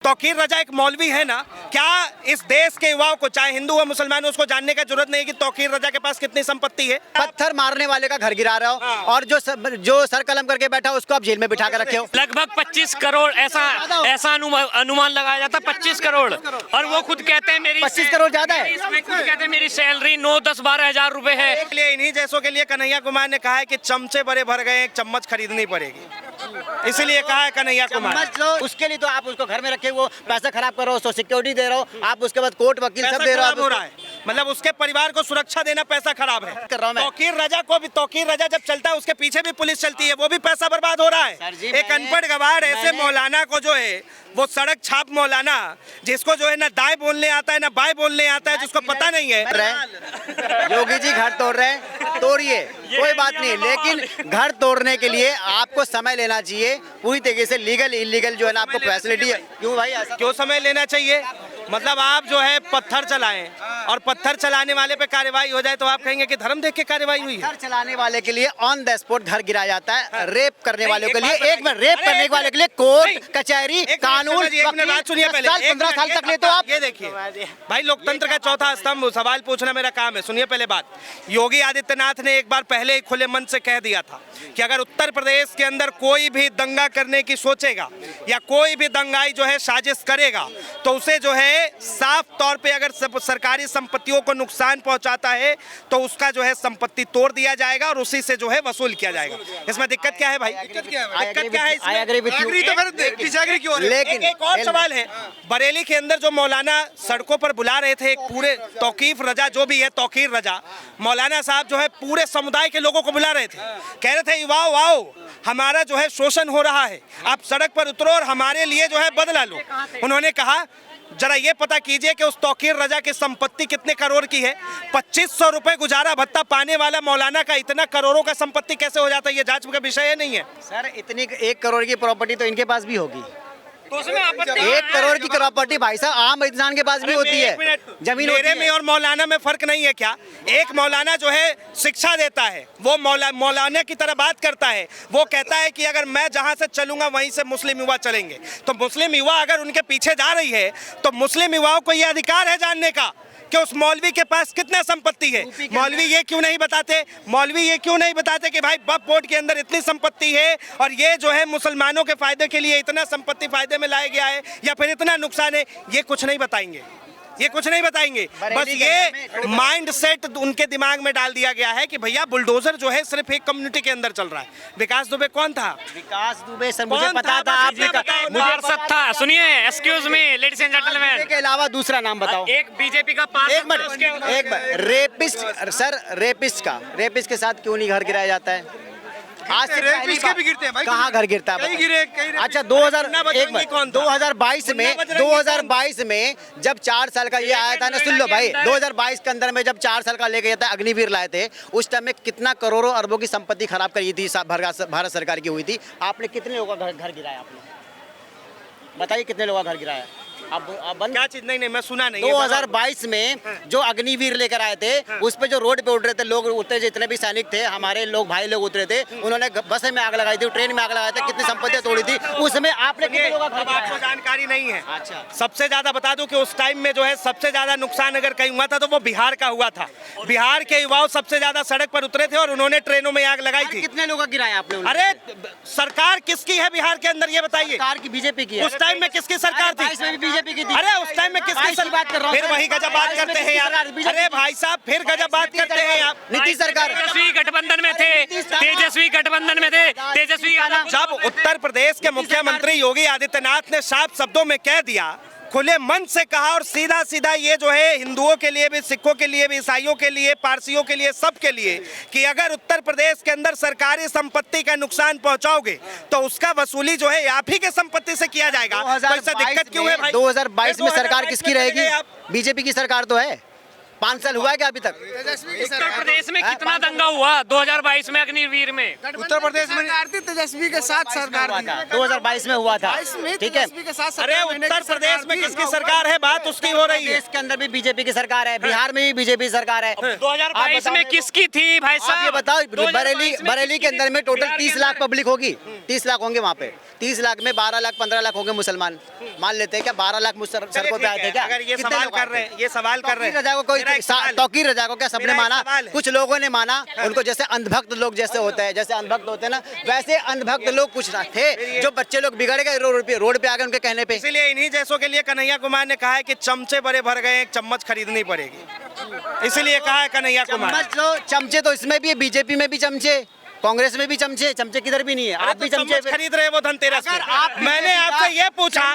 तौकीर रजा एक मौलवी है ना, क्या इस देश के युवाओं को, चाहे हिंदू हो मुसलमान हो, उसको जानने का जरूरत नहीं है कि तौकीर रजा के पास कितनी संपत्ति है? पत्थर मारने वाले का घर गिरा रहे हो और जो सर कलम करके बैठा उसको आप जेल में बिठा कर रखे हो। लगभग 25 करोड़ ऐसा अनुमान लगाया जाता है, 25 करोड़। और वो खुद कहते हैं मेरी 25 करोड़ ज्यादा है। इसमें खुद कहते हैं मेरी सैलरी 9-10-12 हजार रुपए है। इसलिए इन्हीं जैसों के लिए कन्हैया कुमार ने कहा है कि चमचे बड़े भर गए, एक चम्मच खरीदनी पड़ेगी, इसीलिए कहा है कन्हैया कुमार। उसके लिए तो आप उसको घर में रखे, वो पैसा खराब कर रहे हो, उसको सिक्योरिटी दे रहे हो, आप उसके बाद कोर्ट वकील सब दे रहे हो। मतलब उसके परिवार को सुरक्षा देना पैसा खराब है। तौकीर रजा को भी, तौकीर रजा जब चलता है उसके पीछे भी पुलिस चलती है, वो भी पैसा बर्बाद हो रहा है। एक अनपढ़ गवार ऐसे मौलाना को जो है, वो सड़क छाप मौलाना, जिसको जो है ना दाएं बोलने आता है ना बाएं बोलने आता है, जिसको पता नहीं है। योगी जी घर तोड़ रहे हैं, तोड़िए, कोई बात नहीं, लेकिन घर तोड़ने के लिए आपको समय लेना चाहिए। पूरी तरीके से लीगल इलीगल जो है ना आपको फैसिलिटी है। क्यों भाई ऐसा क्यों समय लेना चाहिए? मतलब आप जो है पत्थर चलाएं और पत्थर चलाने वाले पे कार्रवाई हो जाए तो आप कहेंगे कि धर्म देख के कार्रवाई हुई है। पत्थर चलाने वाले के लिए ऑन द स्पॉट घर गिराया जाता है। रेप करने वालों के लिए रेप करने वाले के लिए कोर्ट कचहरी कानून 15 साल तक ले। तो आप ये देखिए भाई, लोकतंत्र का चौथा स्तंभ, सवाल पूछना मेरा काम है। सुनिए पहले बात, योगी आदित्यनाथ ने एक बार पहले ही खुले मन से कह दिया था कि अगर उत्तर प्रदेश के अंदर कोई भी दंगा करने की सोचेगा या कोई भी दंगाई जो है साजिश करेगा तो उसे जो है साफ तौर पे अगर सरकारी संपत्तियों को नुकसान पहुंचाता है तो उसका जो है संपत्ति तोड़ दिया जाएगा और उसी से जो है वसूल किया जाएगा। इसमें दिक्कत क्या है भाई? दिक्कत क्या है इसमें? लेकिन एक और सवाल है, बरेली के अंदर जो मौलाना सड़कों पर बुला रहे थे, एक पूरे तौकीर रजा जो भी है, तौकीर रजा मौलाना साहब जो है पूरे समुदाय के लोगों को बुला रहे थे, कह रहे थे वाओ वाओ हमारा जो है शोषण हो रहा है, आप सड़क पर उतरो और हमारे लिए जो है बदला लो। उन्होंने कहा जरा ये पता कीजिए कि उस तौकीर रजा की संपत्ति कितने करोड़ की है। 2500 रुपए गुजारा भत्ता पाने वाला मौलाना का इतना करोड़ों का संपत्ति कैसे हो जाता है? ये जांच का विषय नहीं है सर। इतनी 1 करोड़ की प्रॉपर्टी तो इनके पास भी होगी। तो उसमें 1 करोड़ की प्रॉपर्टी भाई साहब आम इंसान के पास भी होती है। जमीन मेरे में और मौलाना में फर्क नहीं है क्या? एक मौलाना जो है शिक्षा देता है, वो मौलाना की तरह बात करता है, वो कहता है कि अगर मैं जहां से चलूंगा वहीं से मुस्लिम युवा चलेंगे। तो मुस्लिम युवा अगर उनके पीछे जा रही है तो मुस्लिम युवाओं को यह अधिकार है जानने का कि उस मौलवी के पास कितना संपत्ति है। मौलवी ये क्यों नहीं बताते कि भाई बप पोर्ट के अंदर इतनी संपत्ति है और ये जो है मुसलमानों के फायदे के लिए इतना संपत्ति फायदे में लाया गया है या फिर इतना नुकसान है? ये कुछ नहीं बताएंगे, बस ये माइंड सेट उनके दिमाग में डाल दिया गया है कि भैया बुलडोजर जो है सिर्फ एक कम्युनिटी के अंदर चल रहा है। विकास दुबे कौन था? विकास दुबे सर मुझे पता था, आप मुबारक था। सुनिए, excuse me ladies and gentleman, के अलावा दूसरा नाम बताओ। एक बीजेपी का पास। एक मिनट, रेपिस्ट सर, रेपिस्ट के साथ क्यों नहीं घर गिराया जाता है? आज से रेपिस्ट भी गिरते हैं भाई, कहाँ घर गिरता है? अच्छा 2022 में जब 4 साल का ये आया था ना, सुन लो भाई, 2022 के अंदर में जब 4 साल का लेके जाता है अग्निवीर लाए थे, उस टाइम में कितना करोड़ों अरबों की संपत्ति खराब करी थी भारत सरकार की हुई थी। आपने कितने लोगों का घर गिराया? आपने बताइए कितने लोगों का घर गिराया? अब क्या चीज? नहीं मैं सुना नहीं। 2022 में जो अग्निवीर लेकर आए थे, उस पे जो रोड पे उठ रहे थे लोग, उतरे जितने भी सैनिक थे, हमारे लोग भाई लोग उतरे थे, उन्होंने बस में आग लगाई थी, ट्रेन में आग लगाई थी, कितनी संपत्तियां तोड़ी थी। उसमें आपने कितने लोगों का? आपको जानकारी नहीं है। अच्छा, सबसे ज्यादा बता दूं कि उस टाइम में जो है सबसे ज्यादा नुकसान अगर कहीं हुआ था तो वो बिहार का हुआ था। बिहार के युवाओं सबसे ज्यादा सड़क पर उतरे थे और उन्होंने ट्रेनों में आग लगाई थी। कितने लोग गिराया आपने? अरे सरकार किसकी है बिहार के अंदर, ये बताइए। सरकार की बीजेपी की है। उस टाइम में किसकी सरकार थी? बीजेपी की थी। अरे उस टाइम में किसकी बात कर रहा हूँ? फिर वही गजब बात करते हैं यार। अरे भाई साहब फिर गजब बात करते हैं आप। नीतीश सरकार, तेजस्वी गठबंधन में थे, तेजस्वी जब उत्तर प्रदेश के मुख्यमंत्री योगी आदित्यनाथ ने साफ शब्दों में कह दिया, खुले मन से कहा और सीधा सीधा ये जो है हिंदुओं के लिए भी, सिखों के लिए भी, ईसाइयों के लिए, पारसियों के लिए, सबके लिए, कि अगर उत्तर प्रदेश के अंदर सरकारी संपत्ति का नुकसान पहुंचाओगे तो उसका वसूली जो है आप ही के संपत्ति से किया जाएगा। तो इससे दिक्कत क्यों है भाई? 2022 में सरकार किसकी रहेगी? बीजेपी की सरकार तो है। 5 साल हुआ है क्या अभी तक? उत्तर प्रदेश में कितना दंगा हुआ 2022 में अग्निवीर में? उत्तर प्रदेश में तेजस्वी के साथ सरकार हुआ था, 2022 में हुआ था, ठीक है। अरे उत्तर प्रदेश में किसकी सरकार है, बात उसकी हो रही है। देश के अंदर भी बीजेपी की सरकार है, बिहार में भी बीजेपी सरकार है। 2022 में किसकी थी भाई साहब? ये बताओ, बरेली के अंदर में टोटल 30 लाख पब्लिक होगी। 30 लाख होंगे वहाँ पे, 30 लाख में 12 लाख 15 लाख होंगे मुसलमान, मान लेते हैं क्या 12 लाख सड़कों पे आए थे क्या? अगर ये कितने सवाल लोग कर आए थे? रहे हैं, ये सवाल कर रहे तौकीर हैं, रजा को कोई मेरा एक सवाल है। तौकीर रजा को क्या सबने मेरा एक माना? सवाल है। कुछ लोगों ने माना, उनको जैसे अंधभक्त लोग जैसे होते हैं, जैसे अंधभक्त होते हैं ना, वैसे अंधभक्त लोग कुछ थे जो बच्चे लोग बिगड़ गए रोड पे आ गए उनके कहने पे। इसीलिए इन्हीं जैसों के लिए कन्हैया कुमार ने कहा है कि चमचे बड़े भर गए, एक चम्मच खरीदनी पड़ेगी, इसीलिए कहा है कन्हैया कुमार। चम्मच लो, चमचे तो इसमें भी है, बीजेपी में भी चमचे, कांग्रेस में भी चमचे, चमचे किधर भी नहीं है। आप भी चमचे चम्मच खरीद रहे हैं वो धनतेरस पे। आप मैंने आपसे ये पूछा,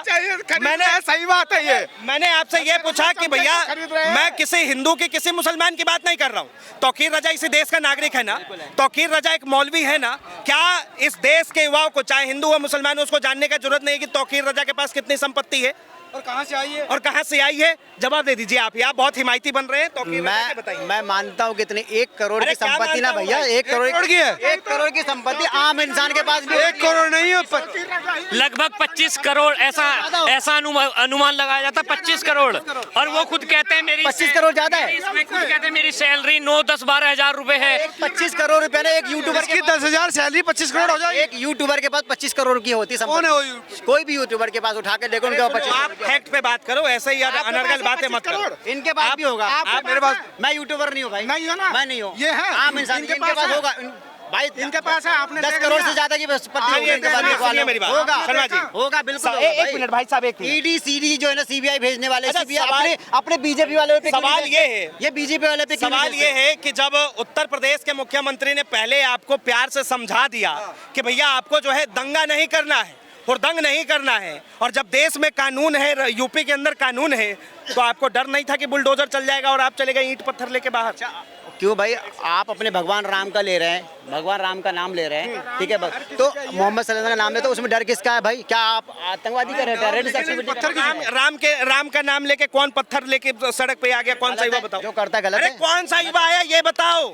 मैंने सही बात है ये। मैंने आपसे ये पूछा कि भैया खरीद रहे हैं। मैं किसी हिंदू की किसी मुसलमान की बात नहीं कर रहा हूँ, तौकीर रजा इसी देश का नागरिक है ना, तौकीर रजा एक मौलवी है ना, क्या इस देश के युवाओं को चाहे हिंदू हो मुसलमान हो उसको जानने की जरूरत नहीं है कि तौकीर रजा के पास कितनी संपत्ति है और कहाँ से आई है? और कहाँ से आई है? जवाब दे दीजिए आप बहुत हिमायती बन रहे हैं तौकीर रजा के बताइए। मैं मानता हूँ कितनी 1 करोड़ अरे की क्या संपत्ति ना मानता हूँ भैया, भाई? 1 करोड़ की है। 1 करोड़ की संपत्ति आम इंसान के पास भी 1 करोड़ नहीं है, लगभग 25 करोड़ ऐसा अनुमान लगाया जाता है, 25 करोड़। और वो खुद कहते हैं मेरी 25 करोड़ ज्यादा है। इसमें खुद कहते हैं मेरी सैलरी 9, 10, 12 हजार रुपए है। 25 करोड़ रुपए ना एक यूट्यूबर इसकी 10,000 सैलरी 25 करोड़ हो जाएगी। एक यूट्यूबर के पास 25 करोड़ की होती है कौन है वो संपत्ति। कोई भी यूट्यूबर के पास उठा के देखो उनके पास आप 25 फैक्ट पे बात करो, ऐसे ही अनर्गल बातें मत करो। इनके पास भी होगा। आप मेरे पास मैं यूट्यूबर नहीं हूँ भाई, नहीं हो ना? मैं नहीं हूँ, ये है। आम इंसान इनके इनके पास पास होगा भाई, इनके पास है, आपने 10 देख करोड़ लिया। से ज्यादा की संपत्ति होगी आइए, इनके पास सुनिए, लिखवा लो। सुनिए मेरी बात। होगा शर्मा जी। होगा बिल्कुल होगा एक भाई। मिनट भाई साहब, एक मिनट। ईडी सीडी जो है ना सीबीआई भेजने वाले, अच्छा, CBI सवाल- अपने बीजेपी वाले पे क्यों सवाल नहीं ये भेजते? है- ये बीजेपी वाले पे क्यों नहीं सवाल ये भेजते? है कि जब उत्तर प्रदेश के मुख्यमंत्री ने पहले आपको प्यार से समझा दिया कि भैया आपको जो है दंगा नहीं करना है और दंग नहीं करना है, और जब देश में कानून है, यूपी के अंदर कानून है, तो आपको डर नहीं था कि बुलडोजर चल जाएगा और आप चले गए ईंट पत्थर लेके बाहर? क्यों भाई, आप अपने भगवान राम का ले रहे हैं, भगवान राम का नाम ले रहे हैं, ठीक है, तो मोहम्मद सल्लल्लाहु अलैहि वसल्लम का नाम ले, तो उसमें डर किसका है भाई? क्या आप आतंकवादी का टेररिस्ट एक्टिविटी कर रहे हैं? राम का नाम लेके कौन पत्थर लेके सड़क पे आ गया? कौन सा युवा बताओ जो करता गलत अरे है। कौन सा युवा आया ये बताओ,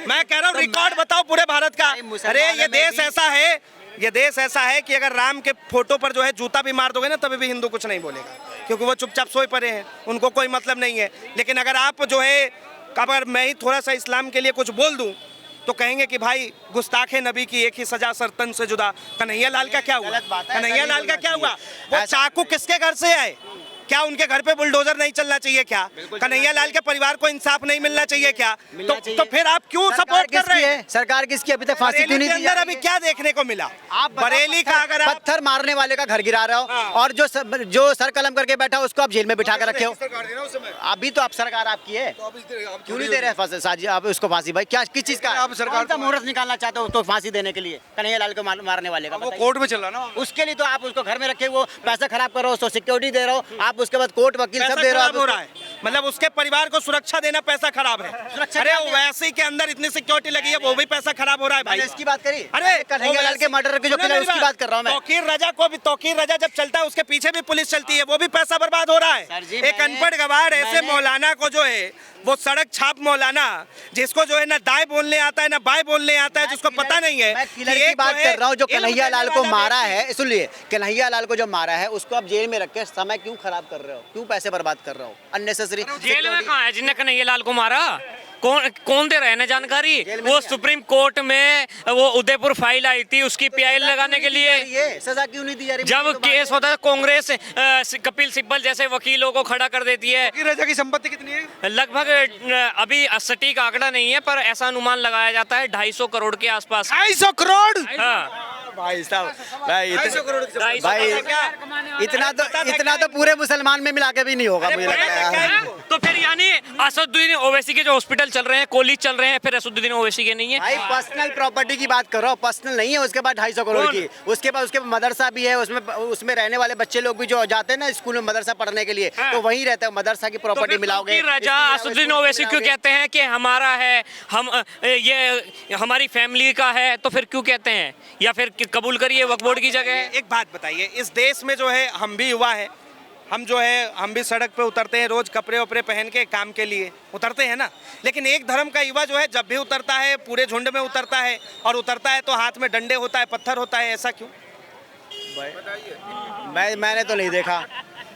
मैं कह रहा हूँ रिकॉर्ड बताओ पूरे भारत का। भाई, मुसलमानों अरे ये में देश भी- ऐसा है, ये देश ऐसा है कि अगर राम के फोटो पर जो है जूता भी मार दोगे ना तभी भी हिंदू कुछ नहीं बोलेगा, क्योंकि वो चुपचाप सोए पड़े हैं, उनको कोई मतलब नहीं है। लेकिन अगर आप जो है, अगर मैं ही थोड़ा सा इस्लाम के लिए कुछ बोल दूं तो कहेंगे कि भाई गुस्ताखे नबी की एक ही सजा सरतन से जुदा। कन्हैया लाल का क्या हुआ? गलत बात है, कन्हैया ऐसा लाल नहीं का क्या बोलना हुआ? चाहिए। वो ऐसा- चाकू किसके घर से आए? क्या उनके घर पे बुलडोजर नहीं चलना चाहिए क्या? कन्हैया लाल के परिवार को इंसाफ नहीं मिलना चाहिए क्या? मिलना तो चाहिए। फिर आप क्यों सरकार सपोर्ट कर किसकी रहे हैं? है? सरकार किसकी? अभी तक फांसी क्यों बरेली नहीं के दी अंदर जा अभी रही है? क्या देखने को मिला? आप बताओ, बरेली का अगर आप पत्थर मारने वाले का घर गिरा रहे हो, हाँ। और जो सर कलम करके बैठा हो उसको आप जेल में बिठा कर रखे हो। अभी तो आप सरकार आपकी है, क्यों नहीं दे रहे फांसी? साजी आप उसको फांसी भाई, क्या किस चीज का आप सरकार कौन सा मुहूर्त निकालना चाहते हो उसको फांसी देने के लिए? कन्हैया लाल को मारने वाले का वो बताइए। कोर्ट में चल रहा ना। उसके लिए तो आप उसको घर में रखे, वो पैसा खराब कर रहे हो, उसको सिक्योरिटी दे रहे हो आप, उसके बाद कोर्ट वकील सब पैसा दे रहे खराब हो हो रहा है, मतलब उसके परिवार को सुरक्षा देना पैसा खराब है। सुरक्षा अरे क्या है? वैसी के अंदर इतनी सिक्योरिटी लगी है, वो भी पैसा खराब हो रहा है भाई। मैंने इसकी बात करी। अरे कन्हैया लाल के मर्डर के जो किला उसकी बात कर रहा हूँ मैं। तौकीर रजा को भी, तौकीर रजा जब चलता है उसके पीछे भी पुलिस चलती है, वो भी पैसा बर्बाद हो रहा है। सर जी, एक अनपढ़ गवार ऐसे मौलाना को जो है, वो सड़क छाप मौलाना, जिसको जो है ना दाएं बोलने आता है ना बाएं बोलने आता है, जिसको पता नहीं है। मैं किलर कि की एक बात जो है कर रहा हूँ जो इल्म कन्हैया लाल देने को वाला मारा व्यक्ति। है, सुनिए, कन्हैया लाल को जो मारा है उसको आप जेल में रख के समय क्यों खराब कर रहे हो? क्यों पैसे बर्बाद कर रहे हो अननेसेसरी? जेल में कहाँ है जिनने कन्हैया लाल को मारा? कौन दे रहे हैं ना जानकारी? वो सुप्रीम कोर्ट में वो उदयपुर फाइल आई थी उसकी पीआईएल लगाने के लिए। ये सजा क्यों नहीं दी जा रही? जब केस होता है कांग्रेस कपिल सिब्बल जैसे वकीलों को खड़ा कर देती है। तौकीर रजा की संपत्ति कितनी है? लगभग अभी सटीक आंकड़ा नहीं है पर ऐसा अनुमान लगाया जाता है 250 करोड़ के आसपास। 250 करोड़। हाँ, भाई साहब, भाई 250 करोड़। भाई इतना तो पूरे मुसलमान में मिला के भी नहीं होगा अरे मुझे लगता है यार। तो फिर यानी असदुद्दीन ओवैसी के जो हॉस्पिटल चल रहे हैं, कॉलेज चल रहे हैं, फिर असदुद्दीन ओवैसी के नहीं है। भाई पर्सनल प्रॉपर्टी की बात करो, पर्सनल नहीं है। उसके बाद 250 करोड़ की, उसके बाद उसके मदरसा भी है, उसमें रहने वाले बच्चे लोग भी जो जाते हैं ना स्कूल में मदरसा पढ़ने के लिए, तो वहीं रहते हैं। मदरसा की तो प्रॉपर्टी फिर मिलाओगे, तौकीर रजा असदुद्दीन ओवैसी क्यों कहते हैं कि हमारा है, हम ये हमारी फैमिली का है, तो फिर क्यों कहते हैं? या फिर कबूल करिए वक्फ बोर्ड की जगह। एक बात बताइए, इस देश में जो है हम भी युवा है, हम जो है हम भी सड़क पे उतरते हैं रोज कपड़े वपड़े पहन के काम के लिए उतरते हैं ना, लेकिन एक धर्म का युवा जो है जब भी उतरता है पूरे झुंड में उतरता है, और उतरता है तो हाथ में डंडे होता है, पत्थर होता है, ऐसा क्यों? मैंने तो नहीं देखा।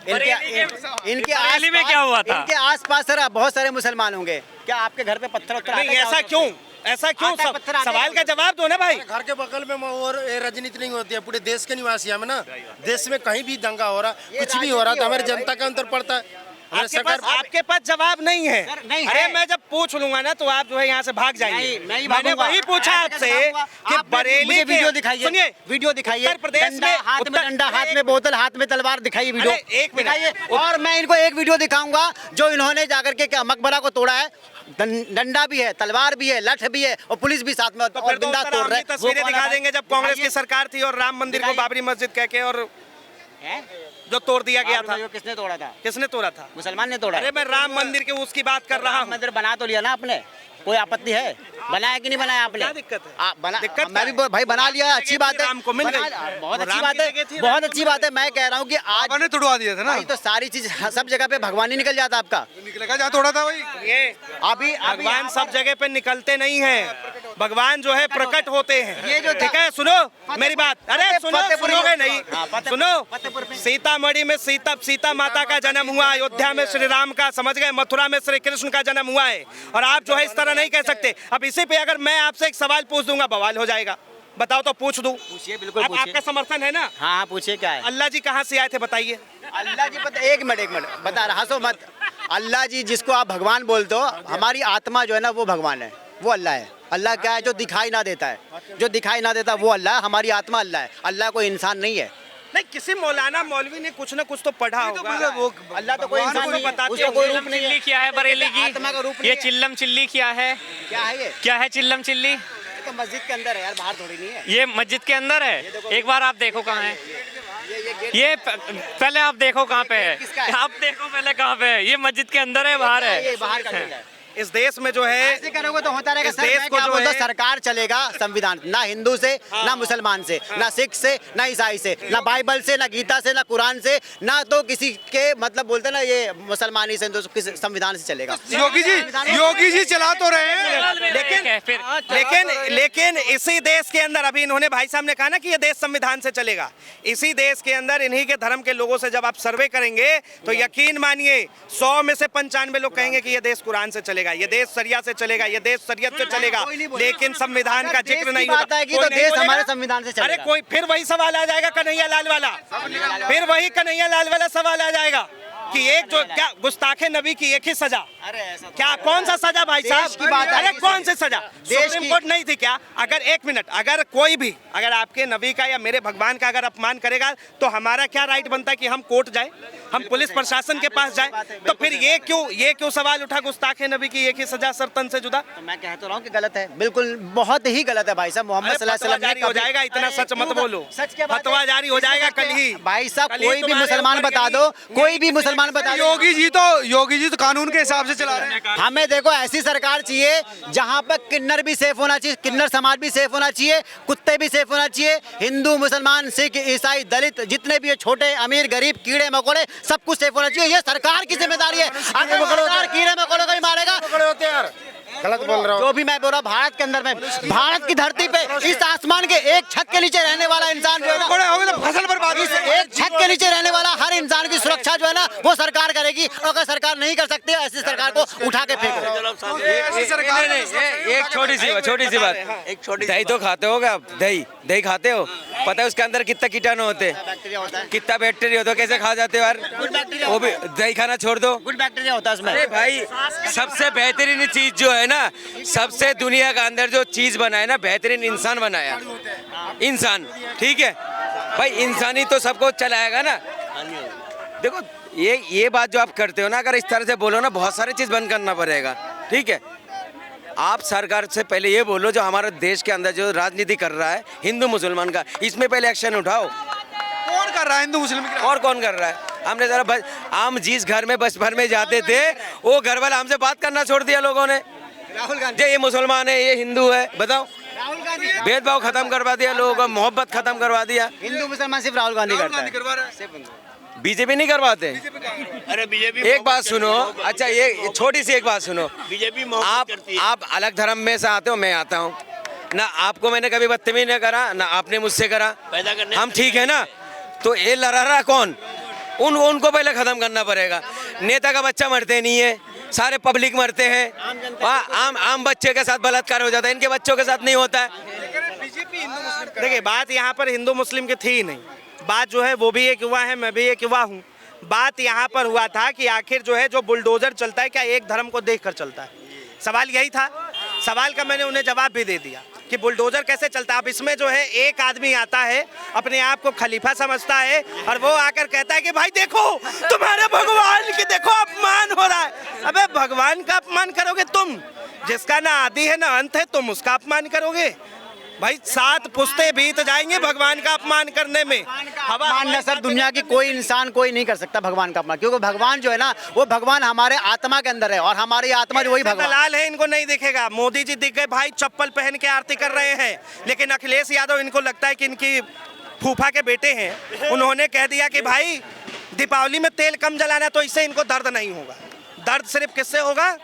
बरेली में क्या हुआ था? इनके आसपास सर बहुत सारे मुसलमान होंगे, क्या आपके घर पे पत्थर उत्तर नहीं, ऐसा क्यों? ऐसा क्यों? आता है, पत्थर आता है। सवाल का जवाब दो ना भाई। घर के बगल में और ये राजनीति नहीं होती है, पूरे देश के निवासी हम ना। देश में कहीं भी दंगा हो रहा, कुछ भी हो रहा तो हमारी जनता का अंतर पड़ता है। आपके पास जवाब नहीं है। सर, नहीं अरे है। मैं जब पूछ लूंगा ना तो आप जो है यहाँ से भाग जाएंगे। नहीं मैंने भागूंगा। वही पूछा मैं आपसे भागूंगा। कि आपने बरेली मुझे के- वीडियो दिखाइए, सुनिए, वीडियो दिखाइए, उत्तर प्रदेश डंडा में हाथ में डंडा, हाथ में बोतल, हाथ में तलवार, दिखाइए वीडियो। अरे, एक मिनट। दिखाइए। और मैं इनको एक वीडियो दिखाऊंगा जो इन्होंने जाकर के क्या मकबरा को तोड़ा है। डंडा भी है, तलवार भी है, लठ भी है और पुलिस भी साथ में तो और फिर बिंदास तो तोड़ रहे तस्वीरें हैं। वो कौन दिखा है? देंगे जब कांग्रेस की दिखाइए। सरकार थी और राम मंदिर को दिखाइए। बाबरी मस्जिद कह के और हैं? जो तोड़ दिया गया था। बाबरी किसने तोड़ा था? किसने तोड़ा था? मुसलमान ने तोड़ा है। अरे मैं राम मंदिर के उसकी बात कर रहा हूँ। मंदिर बना तो लिया ना आपने, कोई आपत्ति है? बनाया कि नहीं बनाया आपने? क्या दिक्कत है? बना दिक्कत मैं भी क्या है? भाई बना लिया, अच्छी बात है। राम को मिल गई। बहुत वो अच्छी राम बात की है, जगह थी, बहुत राम को अच्छी मिल बात है। मैं कह रहा हूँ कि आज आपने तोड़वा दिया था ना, भाई तो सारी चीज सब जगह पे भगवान ही निकल जाता आपका। निकलेगा जहाँ तोड़ा था वही। ये अभी भगवान सब जगह पे निकलते नहीं हैं। भगवान जो है प्रकट होते हैं। ये जो ठीक है, सुनो मेरी बात। अरे सुनो, फतेहपुर सुनोगे में- नहीं? हाँ, फतेहपुर सुनो, में। सीतामढ़ी में सीता माता का जन्म हुआ, अयोध्या में श्री राम का, समझ गए, मथुरा में श्री कृष्ण का जन्म हुआ है। और आप जो है इस तरह नहीं कह सकते। अब इसी पे अगर मैं आपसे एक सवाल पूछ दूंगा बवाल हो जाएगा। बताओ तो पूछ दूं। पूछिए, बिल्कुल आप पूछिए। आपका समर्थन है ना? हाँ हाँ पूछिए क्या है? अल्लाह जी कहाँ से आए थे बताइए? अल्लाह जी पता, एक मिनट बता रहा, हंसो मत। अल्लाह जी जिसको आप भगवान बोलते हो, हमारी आत्मा जो है ना वो भगवान है, वो अल्लाह है। अल्लाह क्या है? जो दिखाई ना देता है, जो दिखाई ना देता वो अल्लाह है। हमारी आत्मा अल्लाह है, अल्लाह कोई इंसान नहीं है। नहीं, किसी मौलाना मौलवी ने कुछ ना कुछ तो पढ़ा होगा। अल्लाह तो कोई इंसान नहीं है, बताते उसका कोई होंगे। रूप नहीं चिल्ली है। क्या है बरेली आत्मा का रूप की? नहीं ये है। चिल्लम चिल्ली क्या है? क्या है ये? क्या है चिल्लम चिल्ली? ये तो मस्जिद के अंदर है यार, बाहर थोड़ी नहीं है। ये मस्जिद के अंदर है। एक बार आप देखो कहाँ है ये गेट ये। पहले आप देखो कहाँ पे किसका है। है? आप देखो पहले कहाँ पे है। ये मस्जिद के अंदर है, बाहर ये है। बाहर का गेट है। इस देश में जो है ऐसे करोगे तो होता रहेगा। इस सर देश मैं को क्या जो बोलता है- हूं, सरकार चलेगा संविधान, ना हिंदू से ना मुसलमान से, ना सिख से ना ईसाई से, ना बाइबल से ना गीता से ना कुरान से, ना तो किसी के मतलब बोलते ना ये मुसलमान ही से, हिंदू से, किसी संविधान से चलेगा। योगी जी चला तो रहे हैं। लेकिन इसी देश के अंदर अभी इन्होंने भाई साहब ने कहा ना कि ये देश संविधान से चलेगा। इसी देश के अंदर इन्हीं के धर्म के लोगों से जब आप सर्वे करेंगे तो यकीन मानिए 100 में से 95 लोग कहेंगे कि ये देश कुरान से चलेगा, ये देश शरिया से चलेगा, ये देश शरीयत से चलेगा। कोई नहीं बोलेगा। लेकिन संविधान का अगर देश जिक्र की नहीं बात होगा। आएगी कोई तो नहीं देश बोलेगा। हमारे संविधान से अरे चलेगा। कोई फिर वही सवाल आ जाएगा कन्हैया लाल वाला, फिर वही कन्हैया लाल वाला सवाल आ जाएगा कि एक जो क्या गुस्ताखे नबी की एक ही सजा। अरे ऐसा क्या कौन सा सजा भाई देश साहब? की बात अरे आएगी कौन सर। सी सजा? देश सुप्रीम की- कोर्ट नहीं थी क्या? अगर एक मिनट, अगर कोई भी अगर आपके नबी का या मेरे भगवान का अगर अपमान करेगा तो हमारा क्या राइट बनता है कि हम कोर्ट जाए, हम पुलिस प्रशासन के पास जाए? तो फिर ये क्यों सवाल उठा गुस्ताखे नबी की एक ही सजा सर तन से जुदा? तो मैं कह तो रहा हूँ कि गलत है, बिल्कुल बहुत ही गलत है भाई साहब। मोहम्मद अरे सल्लल्लाहु अलैहि फतवा वसल्लम जारी हो कभी- जाएगा, इतना अरे सच मत क्यों? बोलो। सच क्या बात है? फतवा जारी हो जाएगा कल ही। भाई साहब कल ही कोई भी तुम्हारे मुसलमान ऊपर बता दो, कोई भी मुसलमान बता दो। योगी जी तो कानून के हिसाब से चला रहे हैं। हमें देखो ऐसी सरकार चाहिए जहां पर किन्नर भी सेफ होना चाहिए, किन्नर समाज भी सेफ होना चाहिए, कुत्ते भी सेफ होना चाहिए, हिंदू मुसलमान सिख ईसाई दलित जितने भी है, छोटे अमीर गरीब कीड़े मकोड़े सब कुछ सेफ होना चाहिए। ये सरकार की जिम्मेदारी है। अगर सरकार कीड़े मकोड़ों को ही मारेगा, गलत बोल रहा हूँ। जो भी मैं बोल रहा हूँ, भारत के अंदर में, भारत की धरती पे इस आसमान के एक छत के नीचे रहने वाला इंसान जो है ना, बड़े हो गए तो फसल बर्बाद इस एक छत के नीचे रहने वाला हर इंसान की सुरक्षा जो है ना वो सरकार करेगी। और अगर सरकार नहीं कर सकती है, ऐसी सरकार को उठा के फेंको। ऐसी सरकार एक छोटी सी बात, दही तो खाते हो आप? दही खाते हो? पता है उसके अंदर कितना कीटाणु होते हैं, बैक्टीरिया होता है, कितना बैक्टीरिया होता है, कैसे खा जाते हो यार? वो भी दही खाना छोड़ दो। गुड बैक्टीरिया होता है उसमें। अरे भाई सबसे बेहतरीन चीज जो है ना, सबसे दुनिया का अंदर जो चीज बनाया ना, बेहतरीन इंसान बनाया, इंसान। ठीक है भाई, इंसानी तो सबको चलाएगा ना। देखो ये बात जो आप करते हो ना, अगर इस तरह से बोलो ना, बहुत सारी चीज बंद करना पड़ेगा। ठीक है, आप सरकार से पहले ये बोलो जो हमारे देश के अंदर जो राजनीति कर रहा है हिंदू मुसलमान का, इसमें पहले एक्शन उठाओ। कौन कर रहा है हिंदू मुस्लिम की? और कौन कर रहा है? हमने जरा हम जिस घर में बस भर में जाते थे वो घर वाले हमसे बात करना छोड़ दिया लोगों ने। राहुल गांधी, ये मुसलमान है, ये हिंदू है, बताओ। राहुल गांधी भेदभाव खत्म करवा दिया लोगों का, मोहब्बत खत्म करवा दिया। हिंदू मुसलमान सिर्फ राहुल गांधी करता है। करवा रहा है। बीजेपी नहीं करवाते। अरे बीजेपी एक बात सुनो, अच्छा ये छोटी सी एक बात सुनो, बीजेपी आप अलग धर्म में से आते हो, मैं आता हूँ ना, आपको मैंने कभी बदतमीजी नहीं करा ना आपने मुझसे करा, पैदा करने हम ठीक है ना? तो ये लड़ा रहा कौन? उनको पहले खत्म करना पड़ेगा। नेता का बच्चा मरते नहीं है, सारे पब्लिक मरते हैं। आम बच्चे के साथ बलात्कार हो जाता है, इनके बच्चों के साथ नहीं होता है। बीजेपी हिंदू मुस्लिम देखिए बात यहाँ पर हिंदू मुस्लिम की थी ही नहीं। बात जो है वो भी एक युवा है, मैं भी एक युवा हूँ। बात यहाँ पर हुआ था कि आखिर जो है जो बुलडोजर चलता है क्या एक धर्म को देखकर चलता है, सवाल यही था। सवाल का मैंने उन्हें जवाब भी दे दिया कि बुलडोजर कैसे चलता है। अब इसमें जो है एक आदमी आता है, अपने आप को खलीफा समझता है और वो आकर कहता है कि भाई देखो तुम्हारे भगवान की देखो अपमान हो रहा है। अबे भगवान का अपमान करोगे तुम, जिसका ना आदि है ना अंत है, तुम उसका अपमान करोगे? भाई 7 पुश्ते बीत जाएंगे भगवान का अपमान करने में। अपमान न सर दुनिया की कोई इंसान कोई नहीं कर सकता भगवान का अपमान, क्योंकि भगवान जो है ना वो भगवान हमारे आत्मा के अंदर है और हमारी आत्मा जो वही भगवान। दलाल है, इनको नहीं दिखेगा। मोदी जी दिख गए भाई चप्पल पहन के आरती कर रहे हैं, लेकिन अखिलेश यादव इनको लगता है कि इनकी फूफा के बेटे हैं। उन्होंने कह दिया कि भाई दीपावली में तेल कम जलाना, तो इससे इनको दर्द नहीं होगा। दर्द सिर्फ किससे होगा?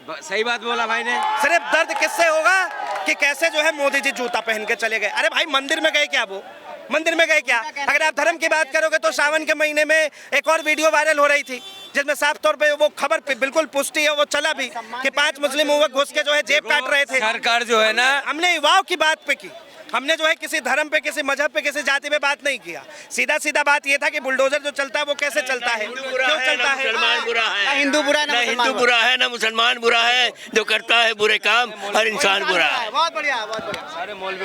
सही बात बोला भाई ने। सिर्फ दर्द किससे होगा कि कैसे जो है मोदी जी जूता पहन के चले गए। अरे भाई मंदिर में गए क्या? वो मंदिर में गए क्या? अगर आप धर्म की बात करोगे तो सावन के महीने में एक और वीडियो वायरल हो रही थी जिसमें साफ तौर पे वो खबर पे बिल्कुल पुष्टि है, वो चला भी कि 5 मुस्लिम युवक घुस के जो है जेब काट रहे थे। सरकार जो है ना, हमने युवाओं की बात पे की, हमने जो है किसी धर्म पे, किसी मजहब पे, किसी जाति पे बात नहीं किया। सीधा सीधा बात ये था कि बुलडोजर जो चलता है वो कैसे चलता है, क्यों चलता है। मुसलमान बुरा है, ना हिंदू बुरा है, ना हिंदू बुरा है, ना मुसलमान बुरा है। जो करता है बुरे काम, हर इंसान बुरा है। बहुत बढ़िया, बहुत बढ़िया। सारे मौलवी